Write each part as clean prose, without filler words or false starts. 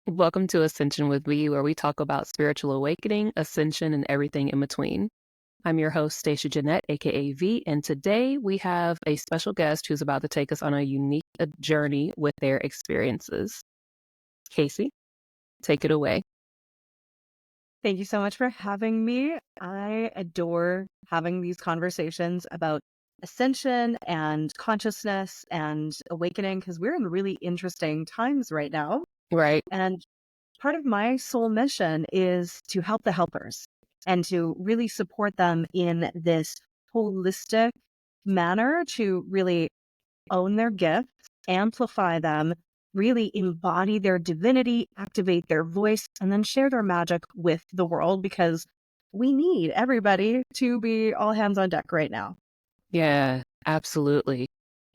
Welcome to Ascension with Me, where we talk about spiritual awakening, ascension, and everything in between. I'm your host, Stashia Jeanette, aka V, and today we have a special guest who's about to take us on a unique journey with their experiences. Kacie, take it away. Thank you so much for having me. I adore having these conversations about ascension and consciousness and awakening because we're in really interesting times right now. Right. And part of my soul mission is to help the helpers and to really support them in this holistic manner to really own their gifts, amplify them, really embody their divinity, activate their voice, and then share their magic with the world because we need everybody to be all hands on deck right now. Yeah, absolutely.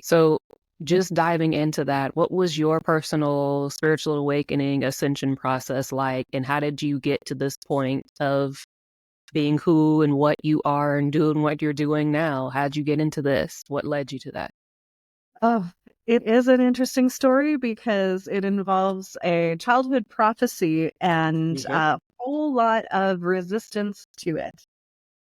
So, just diving into that, what was your personal spiritual awakening ascension process like, and how did you get to this point of being who and what you are and doing what you're doing now? How'd you get into this? What led you to that? Oh, it is an interesting story because it involves a childhood prophecy and Mhm. a whole lot of resistance to it.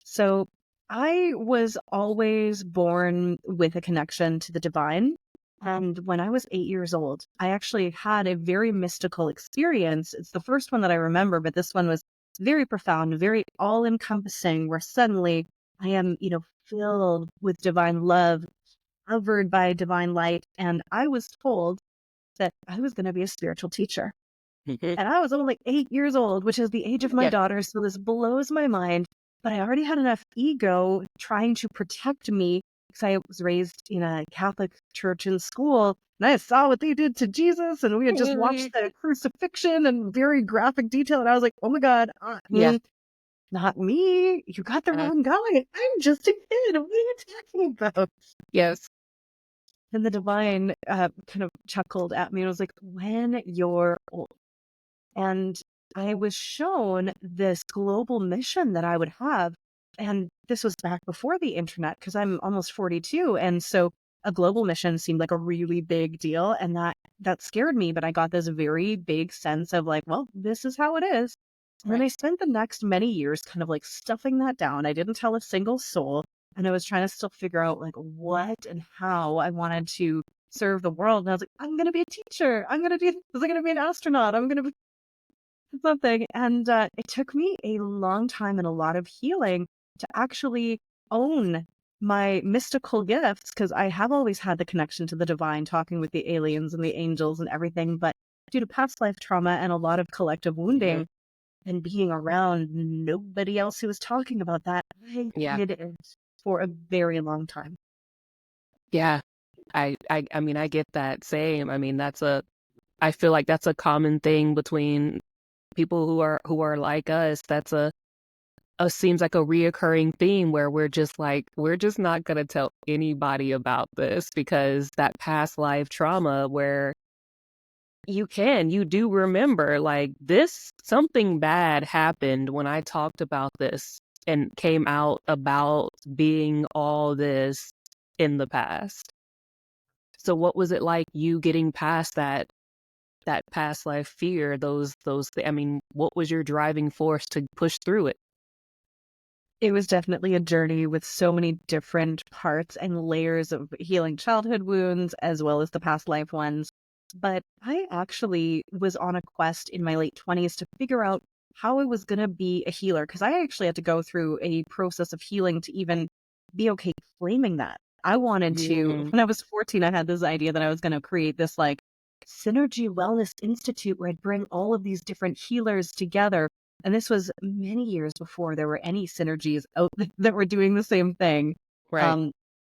So I was always born with a connection to the divine. And when I was 8 years old, I actually had a very mystical experience. It's the first one that I remember, but this one was very profound, very all encompassing, where suddenly I am, filled with divine love, covered by divine light. And I was told that I was going to be a spiritual teacher. Mhm. And I was only 8 years old, which is the age of my Yeah. daughter. So this blows my mind. But I already had enough ego trying to protect me because I was raised in a Catholic church and school. And I saw what they did to Jesus. And we had just watched the crucifixion and very graphic detail. And I was like, oh my God, Yeah. not me. You got the Uh, wrong guy. I'm just a kid. What are you talking about? yes. And the divine kind of chuckled at me and was like, when you're old. And I was shown this global mission that I would have. And this was back before the internet because I'm almost 42. And so a global mission seemed like a really big deal. And that scared me. But I got this very big sense of like, well, this is how it is. And then Right. I spent the next many years kind of like stuffing that down. I didn't tell a single soul. And I was trying to still figure out like what and how I wanted to serve the world. And I was like, I'm going to be a teacher. I'm going to be an astronaut. I'm going to something. And it took me a long time and a lot of healing to actually own my mystical gifts because I have always had the connection to the divine, talking with the aliens and the angels and everything. But due to past life trauma and a lot of collective Mhm. wounding and being around nobody else who was talking about that, I Yeah. hid it for a very long time. Yeah. I mean, I get that same. I mean, I feel like that's a common thing between people who are like us. That's a seems like a reoccurring theme where we're just not gonna tell anybody about this because that past life trauma where you do remember like this, something bad happened when I talked about this and came out about being all this in the past. So what was it like you getting past that past life fear, I mean, what was your driving force to push through it? It was definitely a journey with so many different parts and layers of healing childhood wounds as well as the past life ones. But I actually was on a quest in my late 20s to figure out how I was going to be a healer because I actually had to go through a process of healing to even be okay claiming that. I wanted to, Mm, when I was 14, I had this idea that I was going to create this like Synergy Wellness Institute where I'd bring all of these different healers together, and this was many years before there were any synergies out that were doing the same thing. right. Um,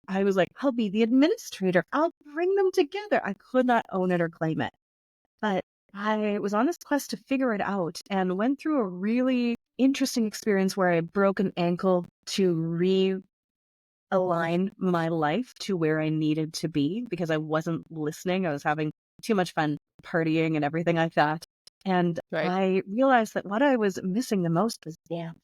I was like, I'll be the administrator. I'll bring them together. I could not own it or claim it. But I was on this quest to figure it out and went through a really interesting experience where I broke an ankle to realign my life to where I needed to be because I wasn't listening. I was having too much fun partying and everything like that. And Right. I realized that what I was missing the most was dance.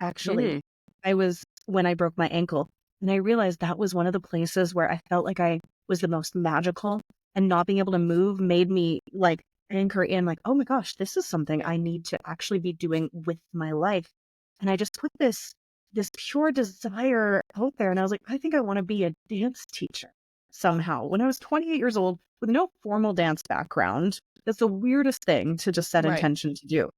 Actually, Mm, I was when I broke my ankle, and I realized that was one of the places where I felt like I was the most magical, and not being able to move made me like anchor in like, oh my gosh, this is something I need to actually be doing with my life. And I just put this pure desire out there. And I was like, I think I want to be a dance teacher somehow. When I was 28 years old with no formal dance background, that's the weirdest thing to just set Right. intention to do.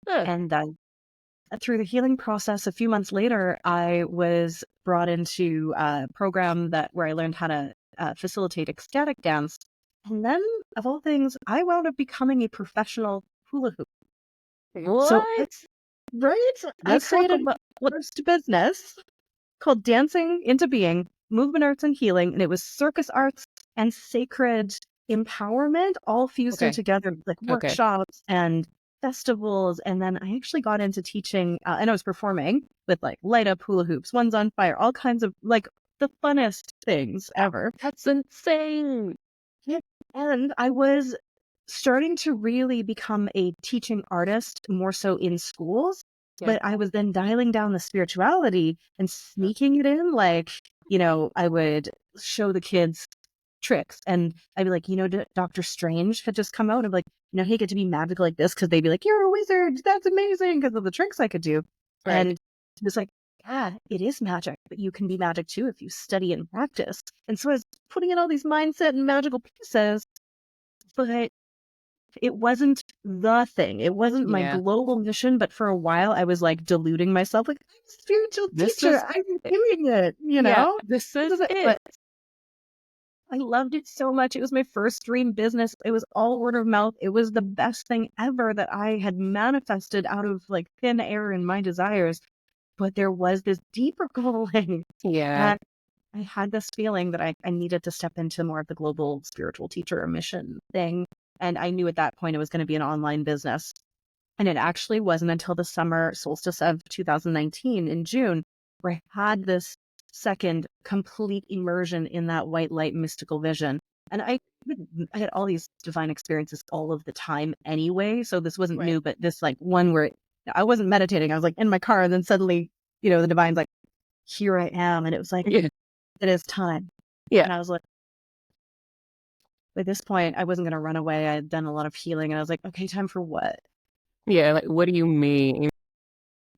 Huh. And through the healing process, a few months later, I was brought into a program where I learned how to facilitate ecstatic dance. And then, of all things, I wound up becoming a professional hula hoop. So, What? right? I Let's talk created about my first business called Dancing into Being, Movement Arts and Healing. And it was circus arts and sacred empowerment all fused in okay. together, like Okay. workshops and festivals. And then I actually got into teaching, and I was performing with like light up hula hoops, ones on fire, all kinds of like the funnest things ever. That's insane. Yeah. And I was starting to really become a teaching artist more so in schools, Yeah. but I was then dialing down the spirituality and sneaking it in. Like, I would show the kids tricks and I'd be like, Doctor Strange had just come out. I'm like, he get to be magical like this because they'd be like, you're a wizard. That's amazing because of the tricks I could do. Right. And it's like, yeah, it is magic, but you can be magic too if you study and practice. And so I was putting in all these mindset and magical pieces, but it wasn't the thing. It wasn't my Yeah. global mission, but for a while I was like deluding myself, like, I'm a spiritual This teacher. is I'm it. doing it, Yeah. This This is is it. it. But I loved it so much. It was my first dream business. It was all word of mouth. It was the best thing ever that I had manifested out of like thin air and my desires. But there was this deeper calling. Yeah. And I had this feeling that I needed to step into more of the global spiritual teacher mission thing. And I knew at that point it was going to be an online business. And it actually wasn't until the summer solstice of 2019 in June where I had this second complete immersion in that white light mystical vision. And I had all these divine experiences all of the time anyway. So this wasn't Right. new, but this like one where I wasn't meditating. I was like in my car and then suddenly, the divine's like, here I am. And it was like, Yeah. it is time. Yeah. And I was like, at this point, I wasn't going to run away. I had done a lot of healing and I was like, okay, time for what? Yeah. Like, what do you mean?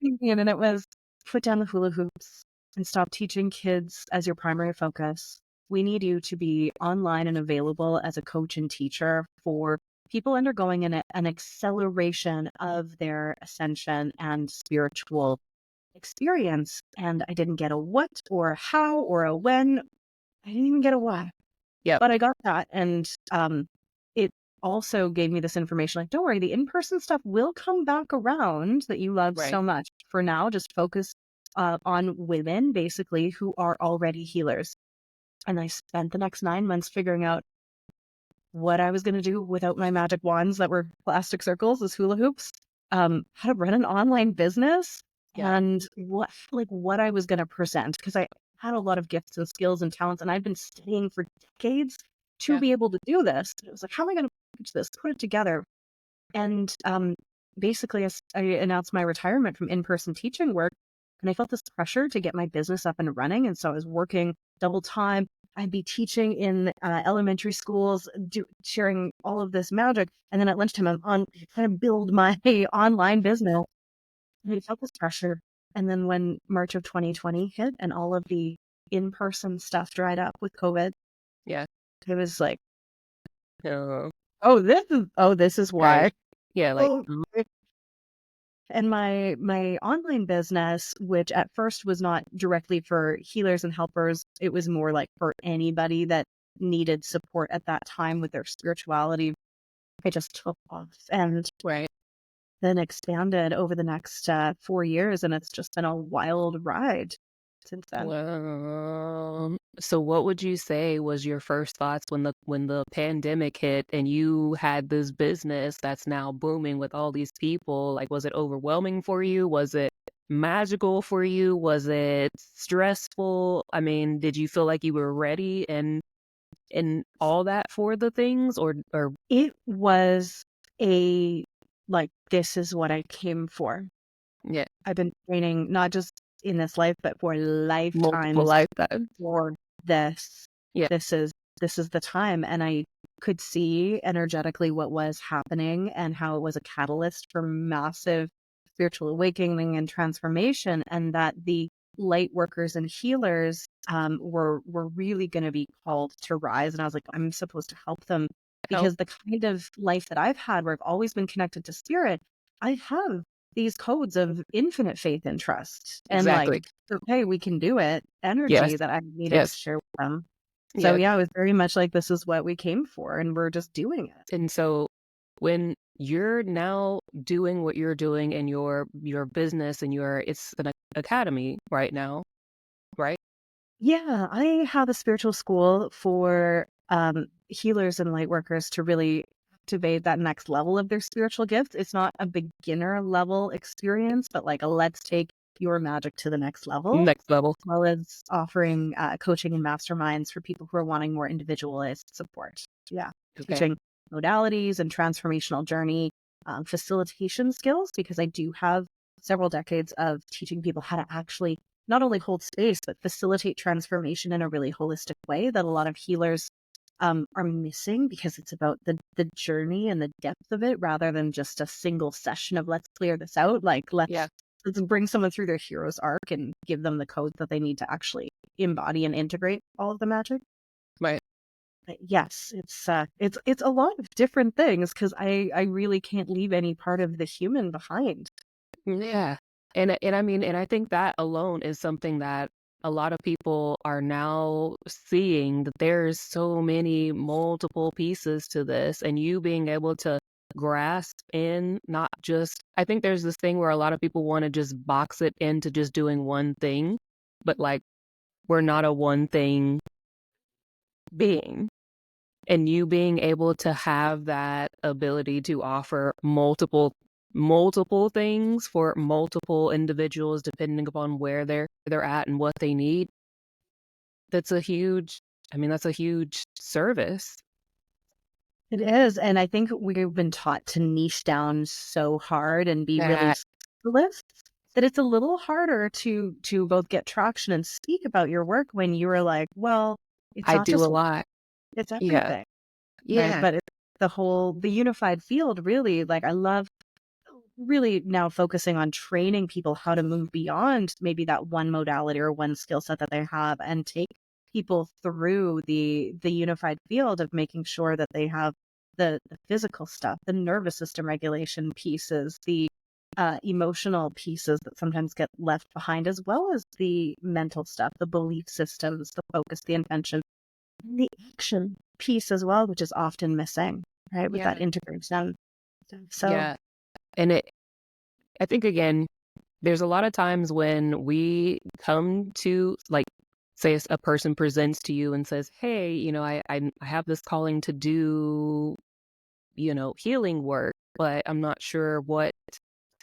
And then it was put down the hula hoops and stop teaching kids as your primary focus. We need you to be online and available as a coach and teacher for people undergoing an acceleration of their ascension and spiritual experience. And I didn't get a what or a how or a when. I didn't even get a why. Yep. But I got that. And it also gave me this information like, don't worry, the in person stuff will come back around that you love Right. so much. For now, just focus on women basically who are already healers. And I spent the next 9 months figuring out what I was going to do without my magic wands that were plastic circles as hula hoops, how to run an online business, Yeah. and what I was going to present because I had a lot of gifts and skills and talents, and I'd been studying for decades to Yeah. be able to do this. It was like, how am I going to package this, put it together? And basically, I announced my retirement from in-person teaching work, and I felt this pressure to get my business up and running. And so I was working double time. I'd be teaching in elementary schools, sharing all of this magic. And then at lunchtime, I'm trying to build my online business. And I felt this pressure. And then when March of 2020 hit and all of the in-person stuff dried up with COVID, Yeah. it was like, Uh, this is right. why. Yeah. Like, Oh, and my online business, which at first was not directly for healers and helpers, it was more like for anybody that needed support at that time with their spirituality. I just took off and right. then expanded over the next 4 years, and it's just been a wild ride since then. Well, so what would you say was your first thoughts when the pandemic hit and you had this business that's now booming with all these people? Like, was it overwhelming for you? Was it magical for you? Was it stressful? I mean, did you feel like you were ready and all that for the things or It was a like, this is what I came for. yeah, I've been training not just in this life, but for multiple lifetimes lifetimes? for this. Yeah, This is the time. And I could see energetically what was happening and how it was a catalyst for massive spiritual awakening and transformation, and that the light workers and healers were really going to be called to rise. And I was like, I'm supposed to help them Help. because the kind of life that I've had where I've always been connected to spirit, I have these codes of infinite faith and trust and like, Exactly. okay, we can do it Yes. energy that I needed to Yes. share with them. So Yes. yeah, it was very much like this is what we came for and we're just doing it. And so when you're now doing what you're doing in your business and it's an academy right now, right? Yeah, I have a spiritual school for healers and light workers to really activate that next level of their spiritual gifts. It's not a beginner level experience, but like a let's take your magic to the next level, Next level. as well as offering coaching and masterminds for people who are wanting more individualized support. Yeah, Okay. teaching modalities and transformational journey facilitation skills, because I do have several decades of teaching people how to actually not only hold space, but facilitate transformation in a really holistic way that a lot of healers are missing, because it's about the journey and the depth of it rather than just a single session of let's clear this out. Like Yeah. let's bring someone through their hero's arc and give them the codes that they need to actually embody and integrate all of the magic. Right. But yes, it's a lot of different things because I really can't leave any part of the human behind. Yeah. And I mean, and I think that alone is something that a lot of people are now seeing, that there's so many multiple pieces to this, and you being able to grasp in not just, I think there's this thing where a lot of people want to just box it into just doing one thing, but like we're not a one thing being. And you being able to have that ability to offer multiple things for multiple individuals depending upon where they're at and what they need, that's a huge, I mean, that's a huge service. It is, and I think we've been taught to niche down so hard and be really That specialist that it's a little harder to both get traction and speak about your work when you are like, well, it's I not do a just one, lot. it's Yeah. everything, right? Yeah. But it's the unified field really, like I love really now focusing on training people how to move beyond maybe that one modality or one skill set that they have and take people through the unified field of making sure that they have the physical stuff, the nervous system regulation pieces, the emotional pieces that sometimes get left behind, as well as the mental stuff, the belief systems, the focus, the intention, and the action piece as well, which is often missing, right? With that Yeah. integration. So Yeah. And I think again, there's a lot of times when we come to, like, say a person presents to you and says, hey, I have this calling to do, healing work, but I'm not sure what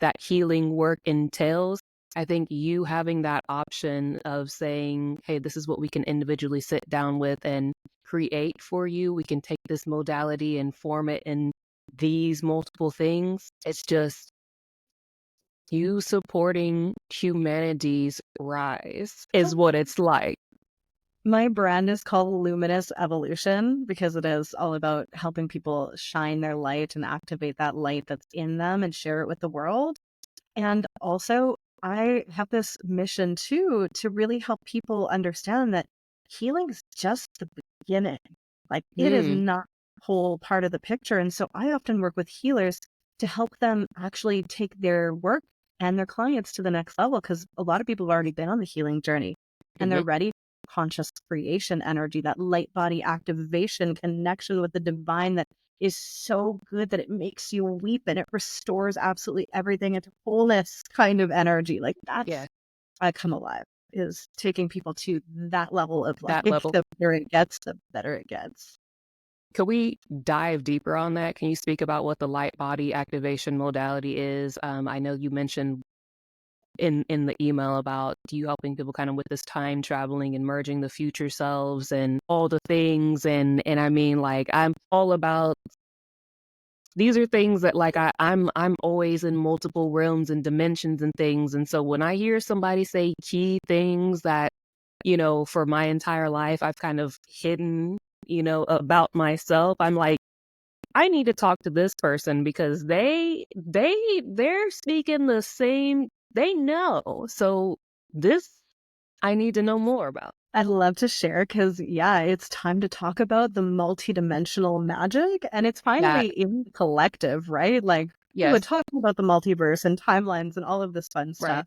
that healing work entails. I think you having that option of saying, hey, this is what we can individually sit down with and create for you. We can take this modality and form it in these multiple things. It's just you supporting humanity's rise is what it's like. my brand is called Luminous Evolution because it is all about helping people shine their light and activate that light that's in them and share it with the world. And also, I have this mission too to really help people understand that healing is just the beginning. Like it is Mm, not the whole part of the picture. And so I often work with healers to help them actually take their work and their clients to the next level, because a lot of people have already been on the healing journey and mhm. they're ready for conscious creation energy, that light body activation connection with the divine that is so good that it makes you weep and it restores absolutely everything into wholeness kind of energy. Like Yeah, that's I come alive is taking people to that level of like that level. the better it gets, the better it gets. Could we dive deeper on that? Can you speak about what the light body activation modality is? I know you mentioned in the email about you helping people kind of with this time traveling and merging the future selves and all the things, and I mean, like, I'm all about, these are things that, like, I'm always in multiple realms and dimensions and things, and so when I hear somebody say key things that, for my entire life I've kind of hidden about myself, I'm like, I need to talk to this person because they're speaking the same, they know. So this I need to know more about. I'd love to share because, yeah, it's time to talk about the multidimensional magic. And it's That finally in the collective, right? Like, we yes, would talk about the multiverse and timelines and all of this fun right. stuff.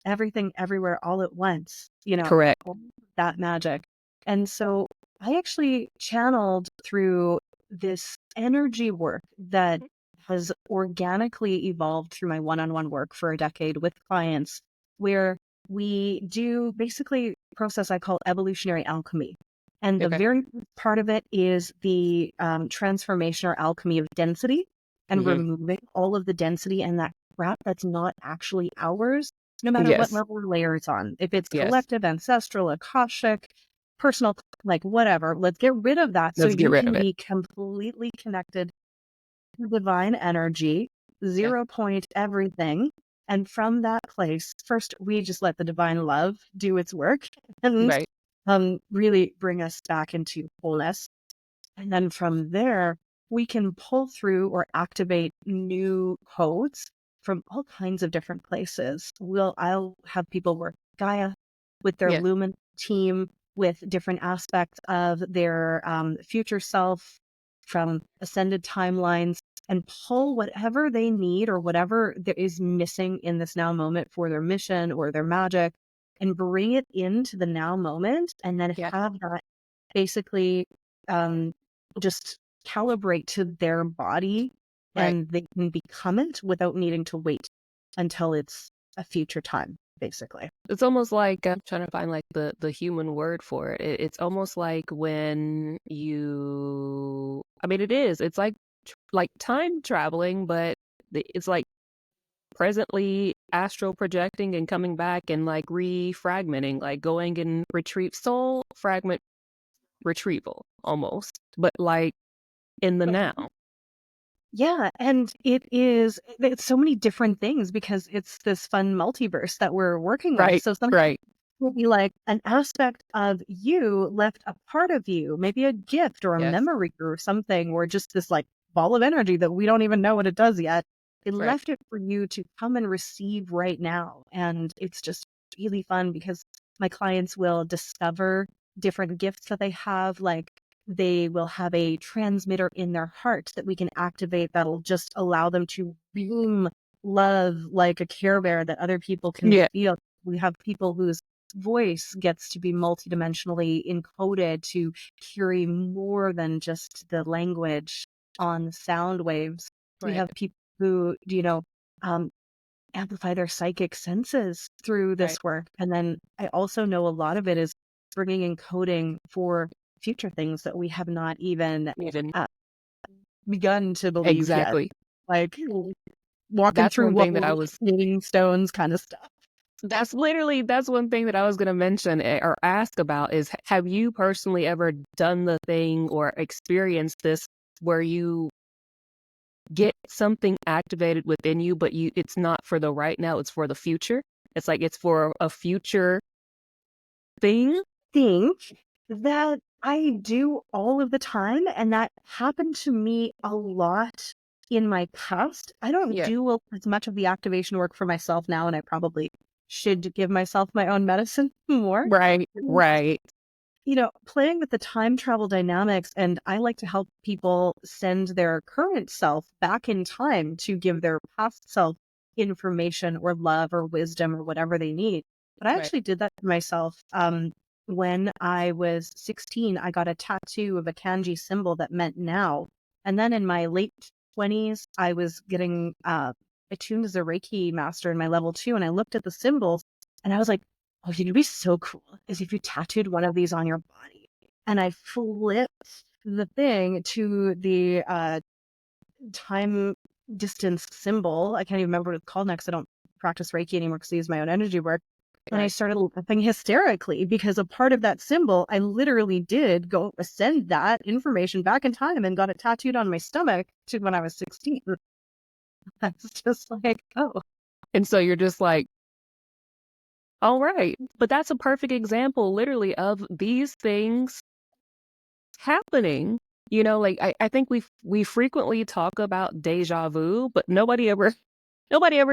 Everything, everywhere, all at once, Correct. all that magic. And so I actually channeled through this energy work that has organically evolved through my one-on-one work for a decade with clients, where we do basically a process I call evolutionary alchemy. And the Okay. very first part of it is the transformation or alchemy of density and Hmm. removing all of the density and that crap that's not actually ours, no matter what Yes. level or layer it's on. If it's Yes. collective, ancestral, akashic, personal, like whatever, let's get rid of that so Let's get you rid of can it. be completely connected to divine energy, Yeah. 0 point everything. And from that place, first we just let the divine love do its work and Right. really bring us back into wholeness. And then from there, we can pull through or activate new codes from all kinds of different places. I'll have people work Gaia with their Yeah. Lumen team with different aspects of their future self from ascended timelines and pull whatever they need or whatever there is missing in this now moment for their mission or their magic and bring it into the now moment and then Yeah. have that basically um, just calibrate to their body Right. and they can become it without needing to wait until it's a future time, basically. It's almost like I'm trying to find like the human word for it. It's almost like when you, I mean, it is. It's like time traveling, but it's like presently astral projecting and coming back and like refragmenting, like going and retrieve soul fragment retrieval almost, but like in the now. Yeah, and it's so many different things because it's this fun multiverse that we're working with. Right. So something Right. will be like an aspect of you left a part of you, maybe a gift or a Yes. memory or something, or just this like ball of energy that we don't even know what it does yet. It Right. left it for you to come and receive right now. And it's just really fun because my clients will discover different gifts that they have, like they will have a transmitter in their heart that we can activate that'll just allow them to beam love like a Care Bear that other people can Yeah. feel. We have people whose voice gets to be multidimensionally encoded to carry more than just the language on sound waves. We Right. have people who, um, amplify their psychic senses through Right. this work. And then I also know a lot of it is bringing in coding for future things that we have not even Even uh, begun to believe yet. exactly. Like walking That's through one thing that I walls, was meeting stones kind of stuff. that's one thing that I was going to mention or ask about is have you personally ever done the thing or experienced this where you get something activated within you but it's not for the right now, it's for the future? It's like it's for a future thing? Think that I do all of the time, and that happened to me a lot in my past. I don't Yeah. do as much of the activation work for myself now, and I probably should give myself my own medicine more. Right. Right. Playing with the time travel dynamics, and I like to help people send their current self back in time to give their past self information or love or wisdom or whatever they need. But I Right. actually did that to myself. When I was 16, I got a tattoo of a kanji symbol that meant now. And then in my late 20s, I was getting attuned as a Reiki master in my level 2, and I looked at the symbols and I was like, oh, it'd be so cool is if you tattooed one of these on your body. And I flipped the thing to the time distance symbol. I can't even remember what it's called next. I don't practice Reiki anymore because I use my own energy work. And I Right. started laughing hysterically because a part of that symbol, I literally did go send that information back in time and got it tattooed on my stomach to when I was 16. That's just like, oh, And so you're just like, all right. But that's a perfect example literally of these things happening? You know, like I think we frequently talk about deja vu, but nobody ever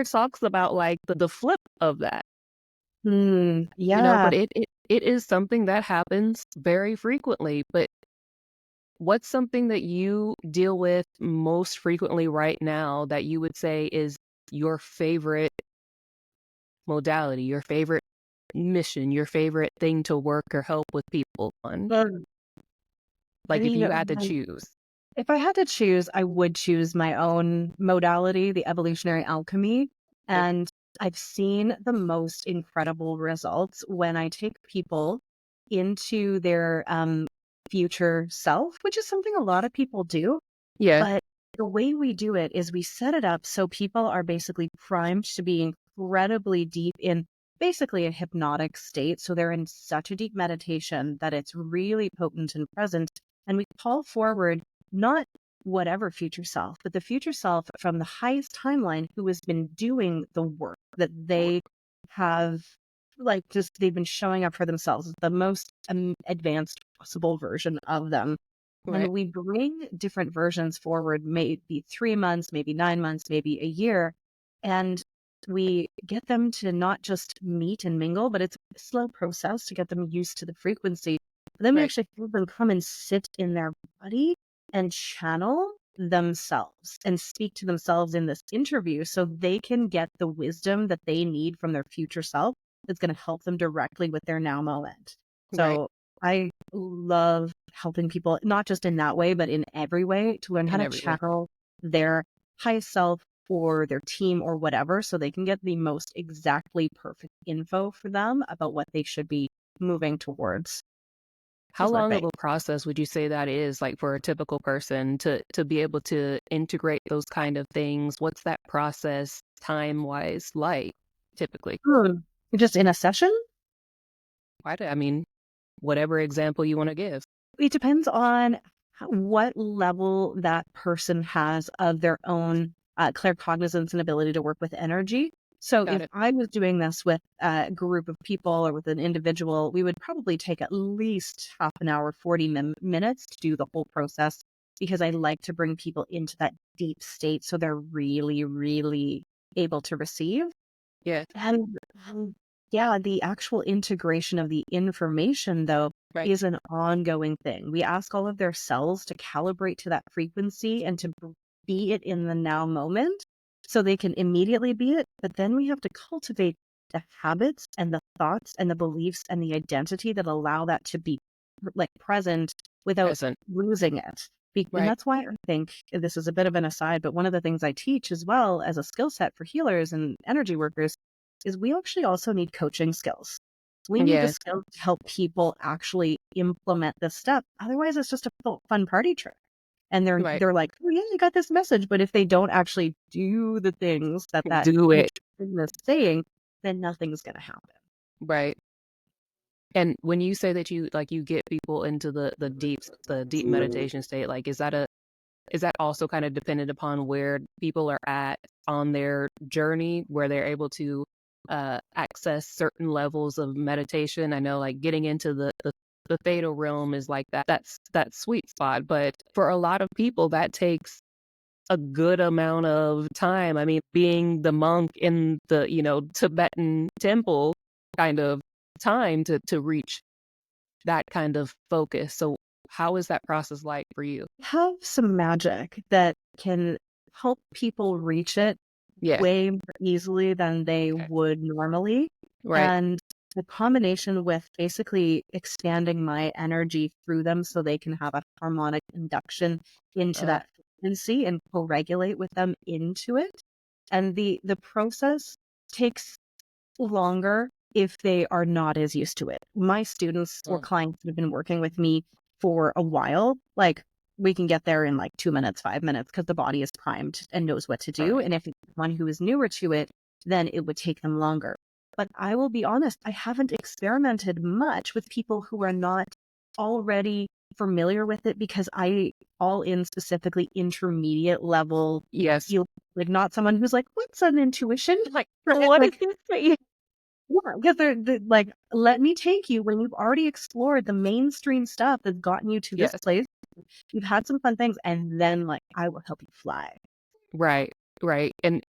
talks about like the flip of that, you know, Yeah. but it is something that happens very frequently. But what's something that you deal with most frequently right now that you would say is your favorite modality, your favorite mission, your favorite thing to work or help with people on? Um, I Like if mean, you had to choose. if I had to choose, I would choose my own modality, the evolutionary alchemy. Okay. And I've seen the most incredible results when I take people into their future self, which is something a lot of people do. Yeah, But the way we do it is we set it up so people are basically primed to be incredibly deep in basically a hypnotic state. So they're in such a deep meditation that it's really potent and present. And we call forward not whatever future self, but the future self from the highest timeline who has been doing the work that they have, like, just they've been showing up for themselves, the most advanced possible version of them. right, And we bring different versions forward, maybe 3 months, maybe 9 months, maybe a year. And we get them to not just meet and mingle, but it's a slow process to get them used to the frequency. But then we right. actually have them come and sit in their body and channel themselves and speak to themselves in this interview so they can get the wisdom that they need from their future self that's going to help them directly with their now moment. Right. So I love helping people, not just in that way, but in every way to learn how In to every way. channel their highest self or their team or whatever so they can get the most exactly perfect info for them about what they should be moving towards. How Those are long of things. a process would you say that is, like, for a typical person to be able to integrate those kind of things? What's that process time-wise like, typically? Just in a session? I mean, whatever example you wanna give. It depends on what level that person has of their own claircognizance and ability to work with energy. So Got if it. I was doing this with a group of people or with an individual, we would probably take at least half an hour, 40 minutes to do the whole process because I like to bring people into that deep state so they're really, really able to receive. Yeah, And yeah, the actual integration of the information, though, right. is an ongoing thing. We ask all of their cells to calibrate to that frequency and to be it in the now moment so they can immediately be it. But then we have to cultivate the habits and the thoughts and the beliefs and the identity that allow that to be like present without Present. losing it. And Right. that's why I think this is a bit of an aside, but one of the things I teach as well as a skill set for healers and energy workers is we actually also need coaching skills. We need the Yeah, skills to help people actually implement this step. Otherwise, it's just a fun party trick. And right. they're like, oh yeah, I got this message. But if they don't actually do the things that Do it. intuition is saying, then nothing's gonna happen. Right. And when you say that you get people into the deep meditation state, like, is that also kind of dependent upon where people are at on their journey, where they're able to access certain levels of meditation? I know, like, getting into the theta realm is like that's that sweet spot, but for a lot of people, that takes a good amount of time. I mean, being the monk in the Tibetan temple kind of time to reach that kind of focus. So, how is that process like for you? Have some magic that can help people reach it Yeah. way more easily than they Okay. would normally. Right. And the combination with basically expanding my energy through them so they can have a harmonic induction into Uh, that frequency and co-regulate with them into it. And the process takes longer if they are not as used to it. My students or mm, clients that have been working with me for a while, like we can get there in like 2 minutes, 5 minutes because the body is primed and knows what to do. right. And if it's someone who is newer to it, then it would take them longer. But I will be honest, I haven't experimented much with people who are not already familiar with it because I all in specifically intermediate level Yes. heal, like not someone who's like, what's an intuition? Like, what is Like this? Yeah, because they're like, let me take you when you've already explored the mainstream stuff that's gotten you to this Yes. place. You've had some fun things, and then like I will help you fly. Right, right. And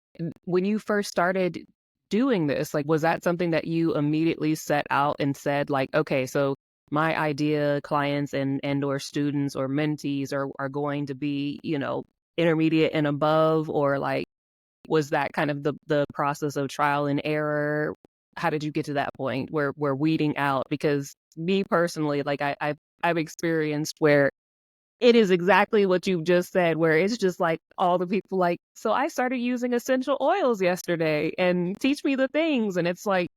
when you first started doing this, like, was that something that you immediately set out and said, like, okay, so my idea clients and or students or mentees are going to be, intermediate and above, or like, was that kind of the process of trial and error? How did you get to that point where we're weeding out? Because me personally, like I've experienced where it is exactly what you just said, where it's just like all the people like, so I started using essential oils yesterday and teach me the things. And it's like,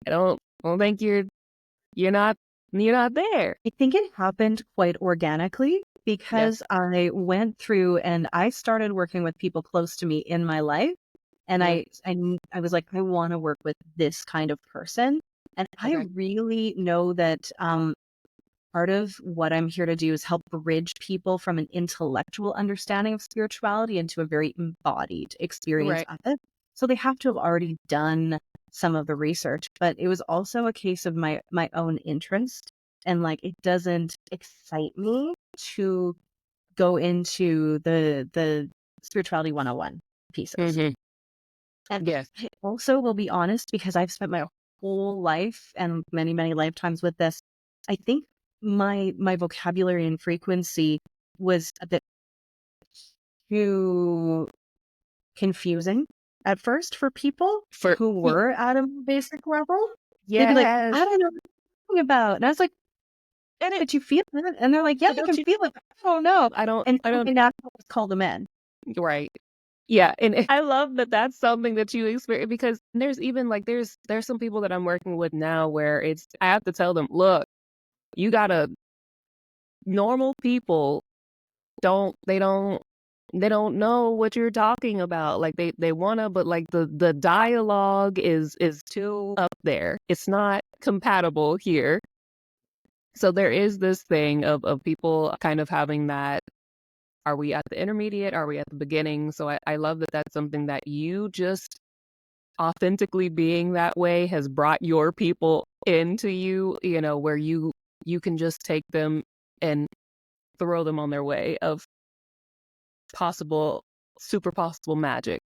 I don't think you're not, you're not there. I think it happened quite organically Yeah. because I went through and I started working with people close to me in my life. And Hmm. I was like, I want to work with this kind of person. And I Okay. really know that part of what I'm here to do is help bridge people from an intellectual understanding of spirituality into a very embodied experience Right. of it. So they have to have already done some of the research, but it was also a case of my own interest. And like it doesn't excite me to go into the spirituality 101 pieces. Hmm. And Yes. I also will be honest because I've spent my whole life and many, many lifetimes with this. I think my vocabulary and frequency was a bit too confusing at first for people For who were at a basic level. They'd be like, yes. I don't know what you're talking about. And I was like, And it, but you feel it? And they're like, yeah, but I don't can you, feel it. But I don't know. And I don't, something that call them in. right. Yeah, and I love that that's something that you experience, because there's even like there's some people that I'm working with now where it's I have to tell them, look, you gotta normal people don't know what you're talking about. Like they wanna, but like the dialogue is too up there. It's not compatible here. So there is this thing of people kind of having that, are we at the intermediate? Are we at the beginning? So I love that that's something that you just authentically being that way has brought your people into you, where you can just take them and throw them on their way of possible, super possible magic.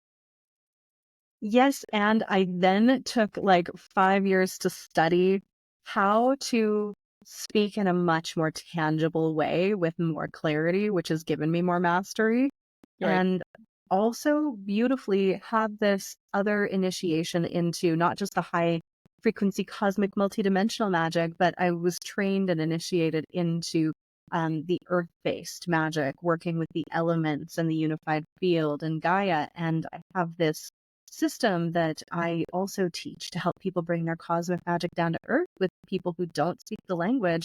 Yes, and I then took like 5 years to study how to speak in a much more tangible way with more clarity, which has given me more mastery. Right. And also beautifully have this other initiation into not just the high frequency cosmic multidimensional magic, but I was trained and initiated into the earth based magic, working with the elements and the unified field and Gaia. And I have this system that I also teach to help people bring their cosmic magic down to earth with people who don't speak the language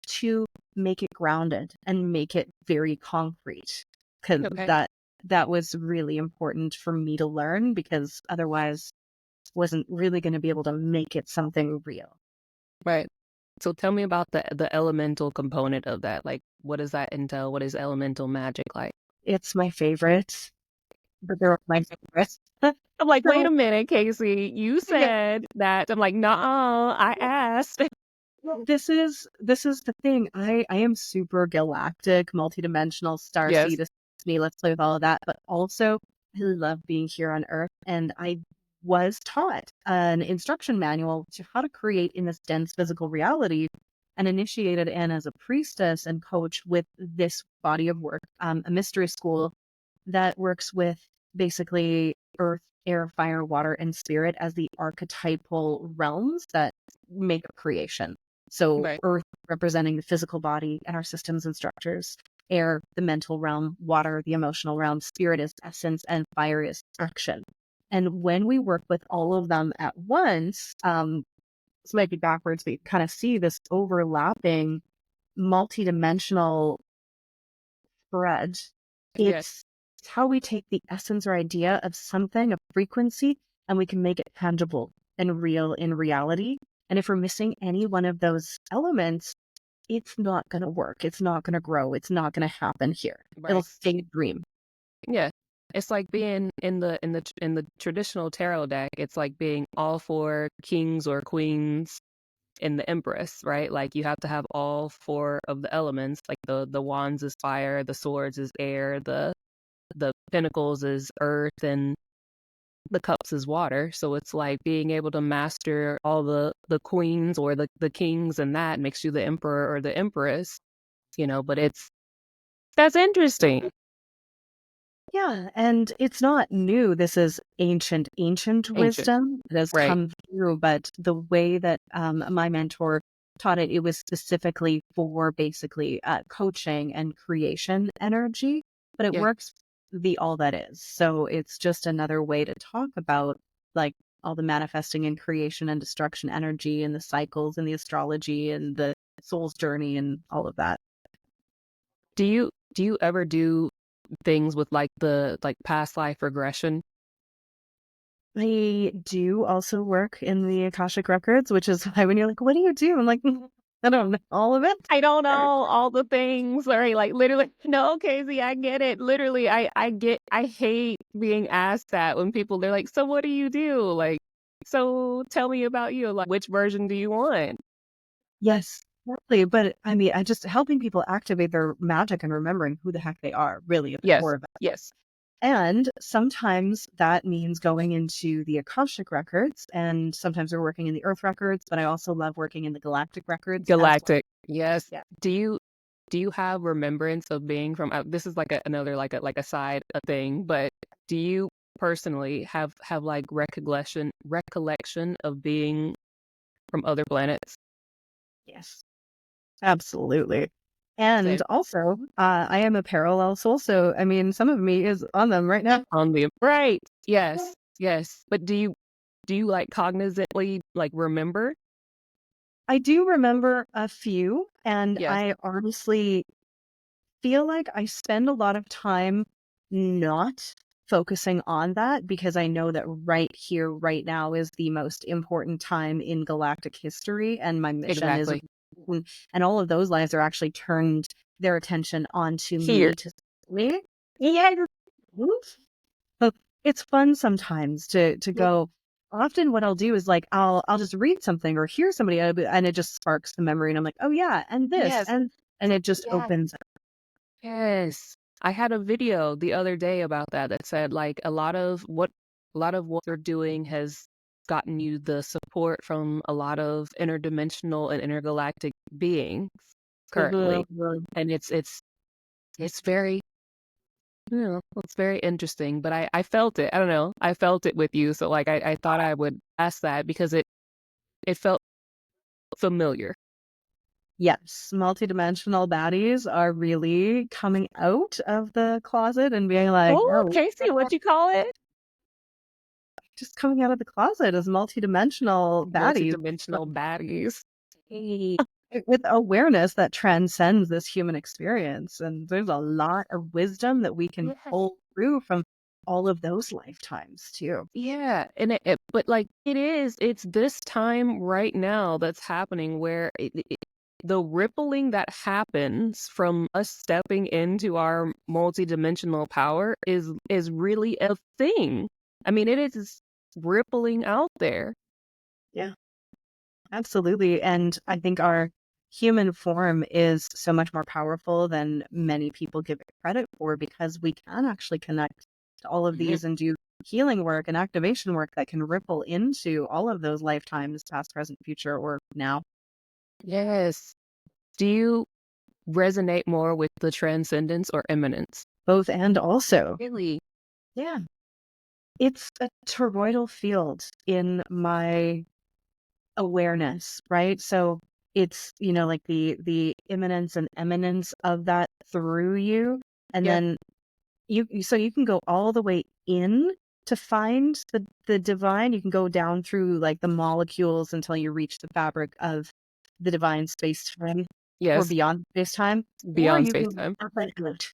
to make it grounded and make it very concrete. Because Okay. that was really important for me to learn because otherwise wasn't really going to be able to make it something real. Right. So tell me about the elemental component of that. Like, what does that entail? What is elemental magic like? It's my favorite, but they're my favorites. I'm like, wait So a minute, Kacie. You yeah, said that. I'm like, nah, I asked. well, this is the thing. I am super galactic, multidimensional, star Yes. seed, me. Let's play with all of that. But also, I love being here on Earth, and I was taught an instruction manual to how to create in this dense physical reality, and initiated in as a priestess and coach with this body of work, a mystery school that works with basically earth, air, fire, water, and spirit as the archetypal realms that make a creation. So, Right. earth representing the physical body and our systems and structures, air, the mental realm, water, the emotional realm, spirit is essence, and fire is action. And when we work with all of them at once, this might be backwards, but you kind of see this overlapping multidimensional thread. Yes. It's how we take the essence or idea of something, a frequency, and we can make it tangible and real in reality. And if we're missing any one of those elements, it's not going to work. It's not going to grow. It's not going to happen here. It'll Right. stay a dream. Yeah. It's like being in the traditional tarot deck. It's like being all four kings or queens in the Empress, right? Like you have to have all four of the elements. Like the wands is fire, the swords is air, the pentacles is earth, and the cups is water. So it's like being able to master all the queens or the kings, and that makes you the emperor or the empress, but that's interesting. Yeah, and it's not new. This is ancient Ancient. wisdom that has Right. come through. But the way that my mentor taught it, it was specifically for basically coaching and creation energy, but it Yeah. works the all that is. So it's just another way to talk about like all the manifesting and creation and destruction energy and the cycles and the astrology and the soul's journey and all of that. Do you ever do things with like the like past life regression? I do also work in the Akashic Records, which is why when you're like, "What do you do?" I'm like, "I don't know all of it." I don't know all the things. Sorry, like literally. No, Casey, I get it. Literally, I hate being asked that when people they're like, "So what do you do?" Like, so tell me about you. Like, which version do you want? Yes, totally. But I mean, I just helping people activate their magic and remembering who the heck they are, really at the Yes, core of it. yes. And sometimes that means going into the Akashic Records, and sometimes we're working in the Earth Records, but I also love working in the Galactic Records as well. Galactic. Yes. Yeah. Do you have remembrance of being from this is like another like a side thing, but do you personally have like recollection of being from other planets? Yes. Absolutely. And Same. also, I am a parallel soul, so I mean, some of me is on them right now. On the right. Yes. Yes. But do you like cognizantly like remember? I do remember a few, and Yes. I honestly feel like I spend a lot of time not focusing on that because I know that right here, right now is the most important time in galactic history, and my mission is, Exactly. and all of those lives are actually turned their attention onto Here. me to me. Yes. But it's fun sometimes to go. Often what I'll do is like I'll just read something or hear somebody and it just sparks the memory and I'm like, "Oh yeah, and this." Yes. And it just Yes. opens. Yes. I had a video the other day about that said like a lot of what you're doing has gotten you the support from a lot of interdimensional and intergalactic beings currently. And it's very it's very interesting, but I felt it. I don't know. I felt it with you. So like I thought I would ask that because it felt familiar. Yes, multidimensional baddies are really coming out of the closet and being like, Oh, "Oh, Casey, what you call it? just coming out of the closet as multidimensional baddies Multi-dimensional baddies. Hey. with awareness that transcends this human experience." And there's a lot of wisdom that we can Yes. pull through from all of those lifetimes too. Yeah, and but like it's this time right now that's happening where the rippling that happens from us stepping into our multidimensional power is really a thing. I mean, it is rippling out there. Yeah, absolutely. And I think our human form is so much more powerful than many people give it credit for because we can actually connect to all of Mhm. these and do healing work and activation work that can ripple into all of those lifetimes, past, present, future, or now. Yes. Do you resonate more with the transcendence or immanence? Both and also. Really? Yeah. It's a toroidal field in my awareness, right? So it's, like the immanence and eminence of that through you. And Yeah. then so you can go all the way in to find the divine. You can go down through like the molecules until you reach the fabric of the divine space time or Yes. beyond space time. Or Beyond you space can time. up and out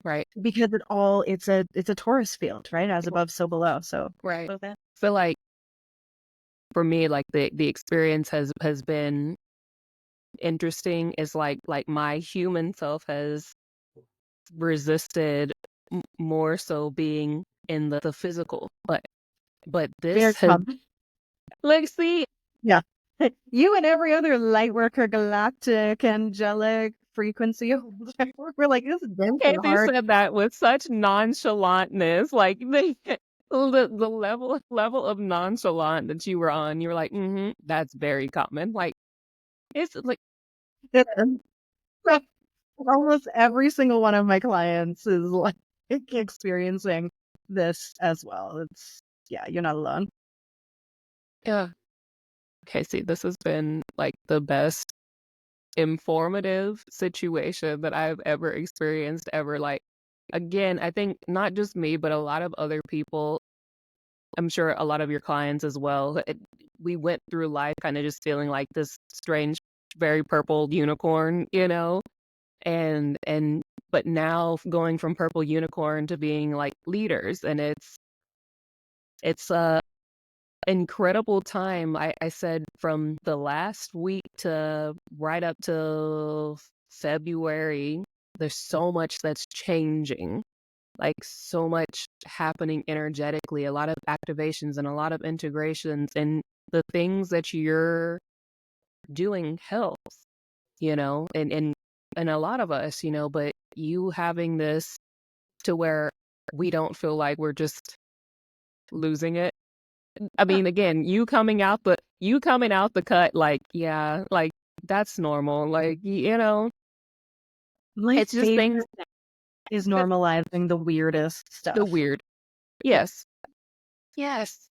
Right. because it's a torus field, right? As above, so below. So Right. both and. Feel like for me, like the experience has been interesting is like my human self has resisted more so being in the physical. But Very this has, common. like, see, Yeah. You and every other Lightworker galactic angelic frequency holder, we're like, this is dense and Kacie hard. said that with such nonchalantness, like the level of nonchalant that you were on. You were like, that's very common. Like it's like, Like, almost every single one of my clients is like experiencing this as well. It's, yeah, you're not alone. yeah, Kacie, this has been like the best informative situation that I've ever experienced ever. Like, again, I think not just me, but a lot of other people, I'm sure a lot of your clients as well. We went through life kind of just feeling like this strange, very purple unicorn, and but now going from purple unicorn to being like leaders, and it's a incredible time. I said from the last week to right up to February, there's so much that's changing, like so much happening energetically, a lot of activations and a lot of integrations, and the things that you're doing helps, and a lot of us, but you having this to where we don't feel like we're just losing it. I mean, again, you coming out the cut, like, yeah, like that's normal. Like, My it's just things favorite is normalizing the weirdest the stuff. weird. Yes. Yes.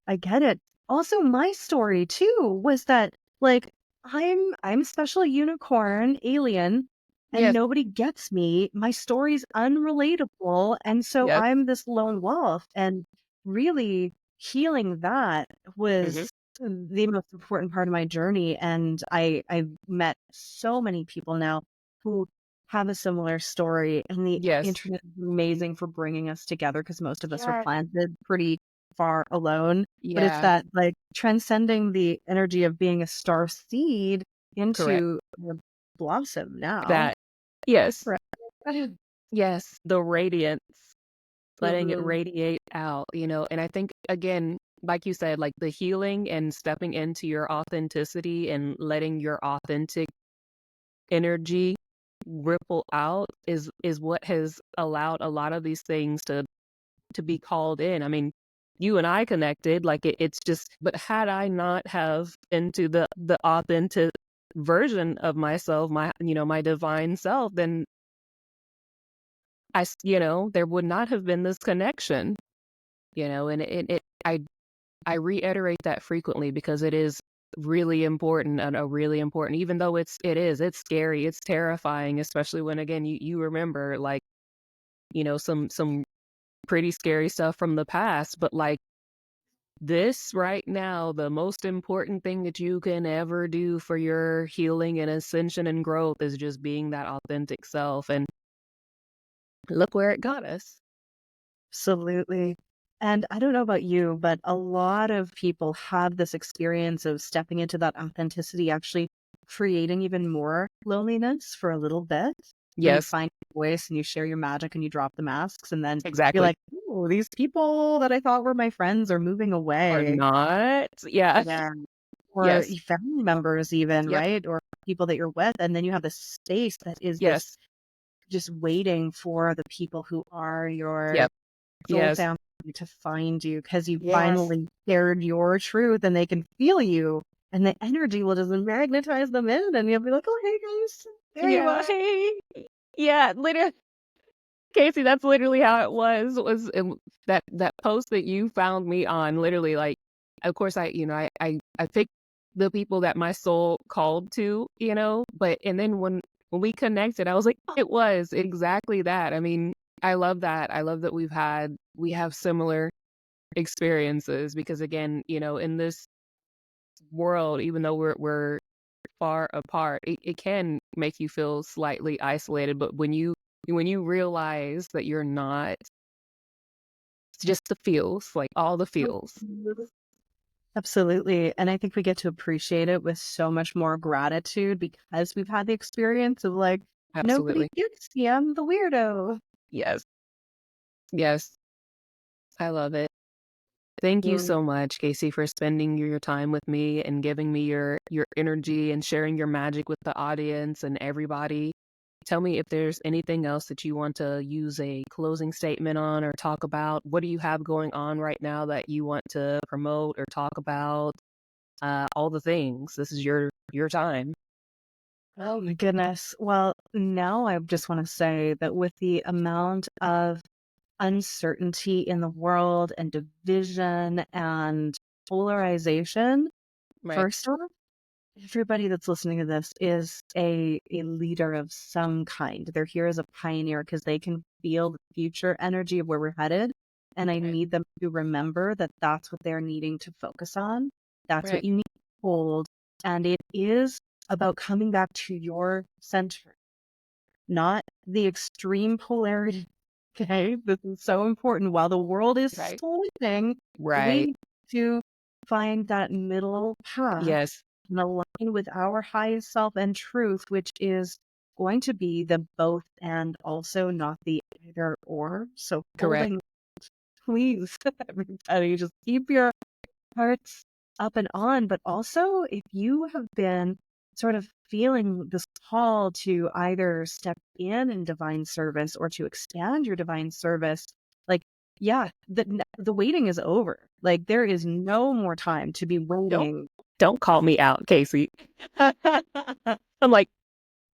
I get it. Also, my story too was that like I'm special unicorn alien and Yes. nobody gets me. My story's unrelatable, and so Yes. I'm this lone wolf, and really healing that Hmm. was the most important part of my journey. And I've met so many people now who have a similar story, and the Yes. internet is amazing for bringing us together because most of us are Yeah. planted pretty far alone. But it's Yeah. that like transcending the energy of being a star seed Correct. into a blossom now. That. Yes. Right. Yes. The radiance, letting it Mhm. radiate out, and I think, again, like you said, like the healing and stepping into your authenticity and letting your authentic energy ripple out is what has allowed a lot of these things to be called in. I mean, you and I connected, like it's just, but had I not have into the authentic version of myself, my divine self, then there would not have been this connection, and I reiterate that frequently because it is really important, and a really important, even though it's scary, it's terrifying, especially when, again, you remember, like, some pretty scary stuff from the past, but like this right now, the most important thing that you can ever do for your healing and ascension and growth is just being that authentic self, and look where it got us. Absolutely. And I don't know about you, but a lot of people have this experience of stepping into that authenticity, actually creating even more loneliness for a little bit. When you Yes, find your voice and you share your magic and you drop the masks, and then you're exactly. like, oh, these people that I thought were my friends are moving Or away. not. Yeah. Yeah. Or Yes. family members even, Yep. right? Or people that you're with. And then you have this space that is this Yes. just waiting for the people who are your Yep. soul Yes. family to find you because you Yes. finally shared your truth and they can feel you. And the energy will just magnetize them in, and you'll be like, oh, hey guys, there you Yeah. are. Hey. Yeah. Literally, Kacie, that's literally how it was that post that you found me on. Literally, like, of course, I picked the people that my soul called to, but and then when we connected, I was like, it was exactly that. I mean, I love that. I love that we have similar experiences because, again, in this world, even though we're far apart, it can make you feel slightly isolated. But when you realize that you're not, it's just the feels, like all the feels. Absolutely. And I think we get to appreciate it with so much more gratitude because we've had the experience of like, nobody Absolutely. gets me. I'm the weirdo. Yes. Yes, I love it. Thank you Mm. so much, Kacie, for spending your time with me and giving me your energy and sharing your magic with the audience and everybody. Tell me if there's anything else that you want to use a closing statement on or talk about. What do you have going on right now that you want to promote or talk about? All the things. This is your time. Oh my goodness. Well, now I just want to say that with the amount of uncertainty in the world and division and polarization, Right. first off, everybody that's listening to this is a leader of some kind. They're here as a pioneer because they can feel the future energy of where we're headed. And I Right. need them to remember that that's what they're needing to focus on. That's what Right. you need to hold. And it is about coming back to your center, not the extreme polarity. Okay, this is so important. While the world is Right. splitting, we Right. need to find that middle path Yes. and align with our highest self and truth, which is going to be the both and also not the either or. So Correct. holding, please, everybody, just keep your hearts up and on. But also, if you have been sort of feeling this call to either step in divine service or to expand your divine service, like, yeah, the waiting is over. Like, there is no more time to be Don't waiting. don't call me out, Kacie. I'm like,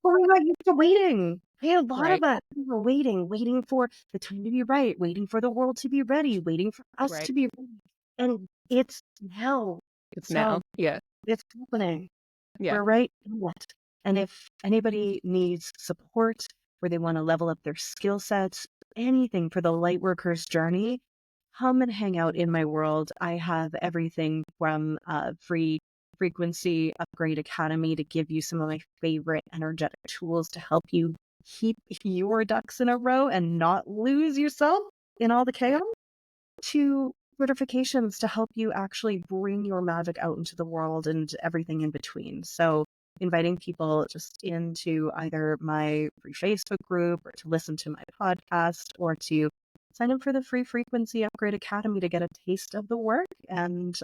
Oh my God, you're still waiting. Hey, a lot right. of us are waiting for the time to be right, waiting for the world to be ready, waiting for us Right. to be ready. And it's now. It's So now. Yeah. it's happening. Yeah. We're right in it. And if anybody needs support where they want to level up their skill sets, anything for the Lightworkers journey, come and hang out in my world. I have everything from free frequency upgrade academy to give you some of my favorite energetic tools to help you keep your ducks in a row and not lose yourself in all the Yeah. chaos, to certifications to help you actually bring your magic out into the world and everything in between. So, inviting people just into either my free Facebook group or to listen to my podcast or to sign up for the free Frequency Upgrade Academy to get a taste of the work. And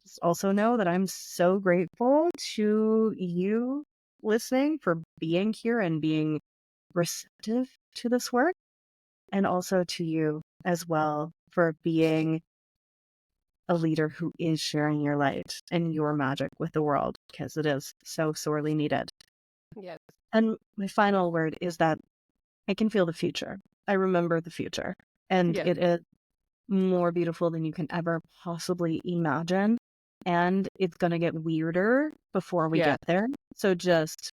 just also know that I'm so grateful to you listening for being here and being receptive to this work, and also to you as well for being a leader who is sharing your light and your magic with the world, because it is so sorely needed. Yes. And my final word is that I can feel the future. I remember the future, and Yes. it is more beautiful than you can ever possibly imagine. And it's going to get weirder before we Yeah. get there. So just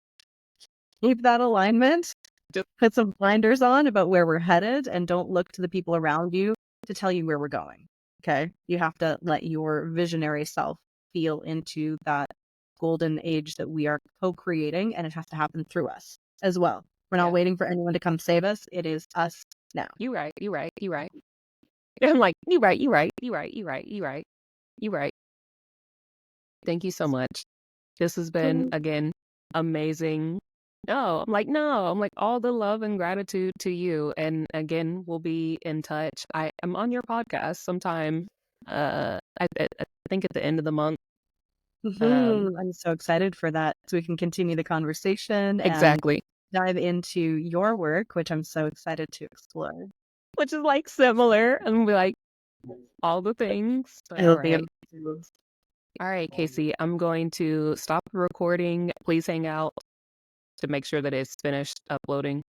keep that alignment, Just put some blinders on about where we're headed, and don't look to the people around you to tell you where we're going. Okay. You have to let your visionary self feel into that golden age that we are co creating, and it has to happen through us as well. We're not yeah. waiting for anyone to come save us. It is us now. You right. You right. You right. I'm like, you right. You right. You right. You right. You right. You right. Thank you so much. This has been Please. again amazing. No, I'm like, no, I'm like all the love and gratitude to you. And again, we'll be in touch. I am on your podcast sometime. I think at the end of the month. I'm so excited for that so we can continue the conversation and Exactly. dive into your work, which I'm so excited to explore. Which is like similar. And be like all the things. But all It'll be right. amazing. All right, Kacie, I'm going to stop the recording. Please hang out to make sure that it's finished uploading.